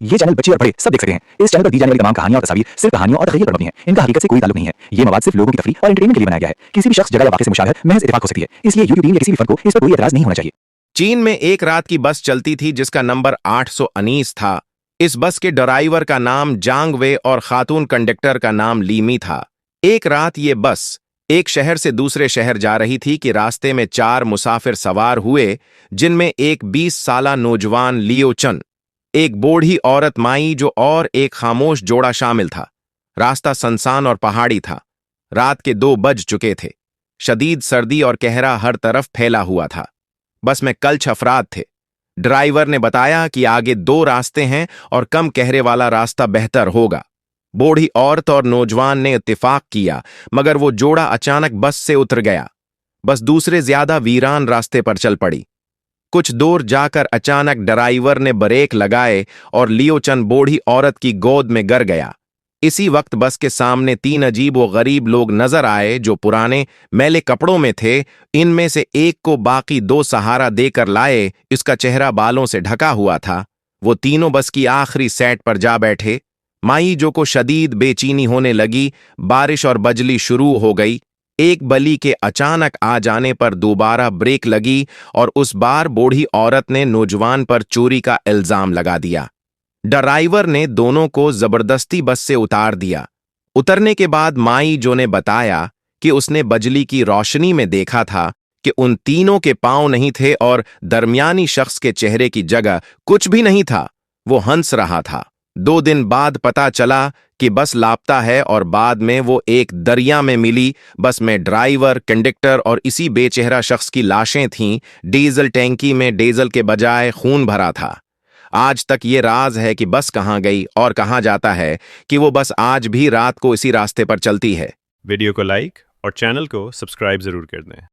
ये चैनल बच्चे और बड़े सब देख सकते हैं। इस चैनल पर दी जाने वाली तमाम कहानियां और तस्वीर सिर्फ कहानियों और तखरीर पर मबनी हैं। इनका हकीकत से कोई ताल्लुक नहीं है। ये मवाद सिर्फ लोगों की तफरीह और एंटरटेनमेंट के लिए बनाया गया है। किसी भी शख्स, जगह या वाक़े से मुशाबहत महज इत्तेफाक हो सकती है। इसलिए यूट्यूब टीम या किसी भी फर्द को इस पर कोई एतराज नहीं होना चाहिए। चीन में एक रात की बस चलती थी जिसका नंबर 819 था। इस बस के ड्राइवर का नाम जांग वे और खातून कंडक्टर का नाम लीमी था। एक रात ये बस एक शहर से दूसरे शहर जा रही थी कि रास्ते में 4 मुसाफिर सवार हुए, जिनमें एक 20 साला नौजवान लियो चन, एक बूढ़ी औरत माई जो और एक खामोश जोड़ा शामिल था। रास्ता सुनसान और पहाड़ी था। रात के 2 बज चुके थे। शदीद सर्दी और कहरा हर तरफ फैला हुआ था। बस में कल अफराद थे। ड्राइवर ने बताया कि आगे 2 रास्ते हैं और कम कहरे वाला रास्ता बेहतर होगा। बूढ़ी औरत और नौजवान ने इत्तेफाक किया, मगर वो जोड़ा अचानक बस से उतर गया। बस दूसरे ज्यादा वीरान रास्ते पर चल पड़ी। कुछ दूर जाकर अचानक ड्राइवर ने ब्रेक लगाए और लियोचन बूढ़ी औरत की गोद में गिर गया। इसी वक्त बस के सामने 3 अजीब व गरीब लोग नजर आए जो पुराने मैले कपड़ों में थे। इनमें से एक को बाकी 2 सहारा देकर लाए। इसका चेहरा बालों से ढका हुआ था। वो तीनों बस की आखिरी सेट पर जा बैठे। माई जो को शदीद बेचैनी होने लगी। बारिश और बजली शुरू हो गई। एक बली के अचानक आ जाने पर दोबारा ब्रेक लगी और उस बार बूढ़ी औरत ने नौजवान पर चोरी का इल्जाम लगा दिया। ड्राइवर ने दोनों को जबरदस्ती बस से उतार दिया। उतरने के बाद माई जो ने बताया कि उसने बिजली की रोशनी में देखा था कि उन तीनों के पांव नहीं थे और दरमियानी शख्स के चेहरे की जगह कुछ भी नहीं था। वो हंस रहा था। 2 दिन बाद पता चला कि बस लापता है और बाद में वो एक दरिया में मिली। बस में ड्राइवर, कंडक्टर और इसी बेचेहरा शख्स की लाशें थीं। डीजल टैंकी में डीजल के बजाय खून भरा था। आज तक ये राज है कि बस कहाँ गई और कहाँ जाता है कि वो बस आज भी रात को इसी रास्ते पर चलती है। वीडियो को लाइक और चैनल को सब्सक्राइब जरूर कर दें।